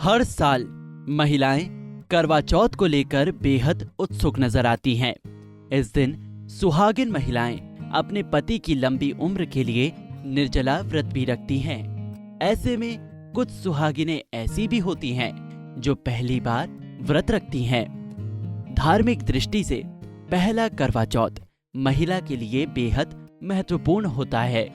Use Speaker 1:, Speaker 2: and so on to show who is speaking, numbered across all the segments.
Speaker 1: हर साल महिलाएं करवा चौथ को लेकर बेहद उत्सुक नजर आती हैं। इस दिन सुहागिन महिलाएं अपने पति की लंबी उम्र के लिए निर्जला व्रत भी रखती हैं। ऐसे में कुछ सुहागिनें ऐसी भी होती हैं जो पहली बार व्रत रखती हैं। धार्मिक दृष्टि से पहला करवा चौथ महिला के लिए बेहद महत्वपूर्ण होता है।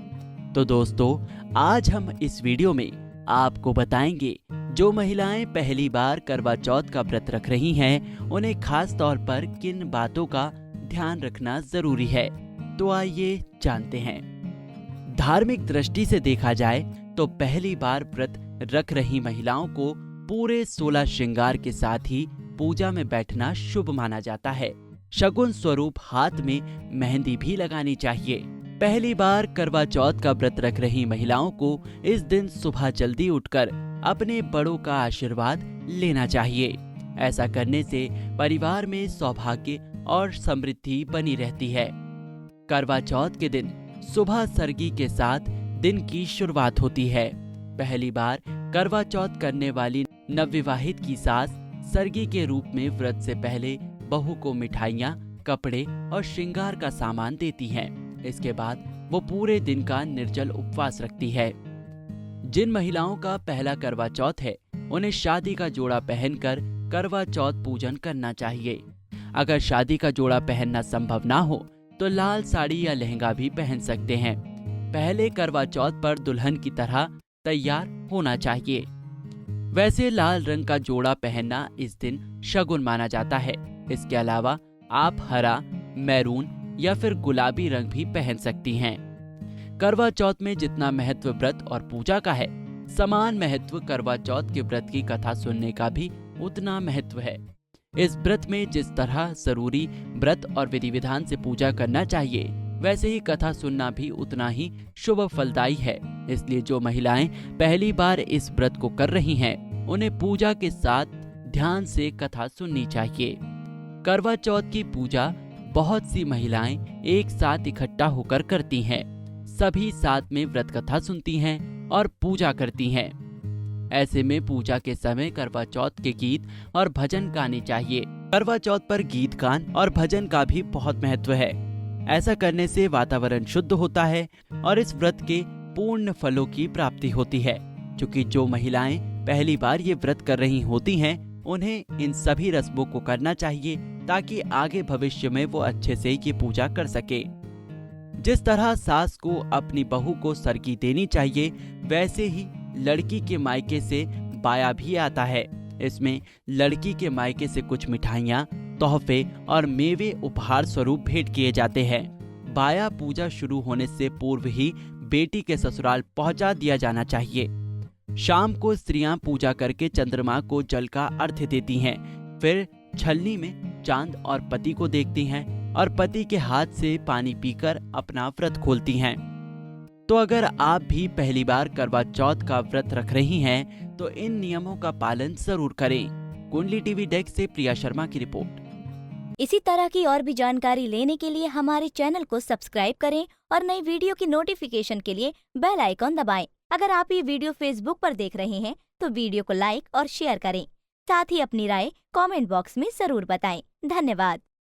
Speaker 1: तो दोस्तों, आज हम इस वीडियो में आपको बताएंगे जो महिलाएं पहली बार करवा चौथ का व्रत रख रही हैं, उन्हें खास तौर पर किन बातों का ध्यान रखना जरूरी है। तो आइए जानते हैं। धार्मिक दृष्टि से देखा जाए तो पहली बार व्रत रख रही महिलाओं को पूरे 16 श्रृंगार के साथ ही पूजा में बैठना शुभ माना जाता है। शगुन स्वरूप हाथ में मेहंदी भी लगानी चाहिए। पहली बार करवा चौथ का व्रत रख रही महिलाओं को इस दिन सुबह जल्दी उठकर अपने बड़ों का आशीर्वाद लेना चाहिए। ऐसा करने से परिवार में सौभाग्य और समृद्धि बनी रहती है। करवा चौथ के दिन सुबह सरगी के साथ दिन की शुरुआत होती है। पहली बार करवा चौथ करने वाली नवविवाहित की सास सरगी के रूप में व्रत से पहले बहू को मिठाइयाँ, कपड़े और श्रृंगार का सामान देती हैं। इसके बाद वो पूरे दिन का निर्जल उपवास रखती है। जिन महिलाओं का पहला करवा चौथ है, उन्हें शादी का जोड़ा पहनकर करवा चौथ पूजन करना चाहिए। अगर शादी का जोड़ा पहनना संभव ना हो तो लाल साड़ी या लहंगा भी पहन सकते हैं। पहले करवा चौथ पर दुल्हन की तरह तैयार होना चाहिए। वैसे लाल रंग का जोड़ा पहनना इस दिन शगुन माना जाता है। इसके अलावा आप हरा, मैरून या फिर गुलाबी रंग भी पहन सकती हैं। करवा चौथ में जितना महत्व व्रत और पूजा का है, समान महत्व करवा चौथ के व्रत की कथा सुनने का भी उतना महत्व है। इस व्रत में जिस तरह जरूरी व्रत और विधि विधान से पूजा करना चाहिए, वैसे ही कथा सुनना भी उतना ही शुभ फलदायी है। इसलिए जो महिलाएं पहली बार इस व्रत को कर रही हैं, उन्हें पूजा के साथ ध्यान से कथा सुननी चाहिए। करवा चौथ की पूजा बहुत सी महिलाएं एक साथ इकट्ठा होकर करती हैं। सभी साथ में व्रत कथा सुनती हैं और पूजा करती हैं। ऐसे में पूजा के समय करवा चौथ के गीत और भजन गाने चाहिए। करवा चौथ पर गीत गान और भजन का भी बहुत महत्व है। ऐसा करने से वातावरण शुद्ध होता है और इस व्रत के पूर्ण फलों की प्राप्ति होती है। क्योंकि जो महिलाएं पहली बार ये व्रत कर रही होती हैं, उन्हें इन सभी रस्मों को करना चाहिए ताकि आगे भविष्य में वो अच्छे से ये पूजा कर सके। जिस तरह सास को अपनी बहू को सरगी देनी चाहिए, वैसे ही लड़की के मायके से बाया भी आता है। इसमें लड़की के मायके से कुछ मिठाइयाँ, तोहफे और मेवे उपहार स्वरूप भेंट किए जाते हैं। बाया पूजा शुरू होने से पूर्व ही बेटी के ससुराल पहुंचा दिया जाना चाहिए। शाम को स्त्रियां पूजा करके चंद्रमा को जल का अर्घ्य देती हैं। फिर छलनी में चांद और पति को देखती हैं और पति के हाथ से पानी पीकर अपना व्रत खोलती हैं। तो अगर आप भी पहली बार करवा चौथ का व्रत रख रही हैं, तो इन नियमों का पालन जरूर करें। कुंडली टीवी डेस्क से प्रिया शर्मा की रिपोर्ट।
Speaker 2: इसी तरह की और भी जानकारी लेने के लिए हमारे चैनल को सब्सक्राइब करें और नई वीडियो की नोटिफिकेशन के लिए बेल आइकॉन दबाएं। अगर आप ये वीडियो फेसबुक पर देख रहे हैं तो वीडियो को लाइक और शेयर करें। साथ ही अपनी राय कमेंट बॉक्स में जरूर बताएं। धन्यवाद।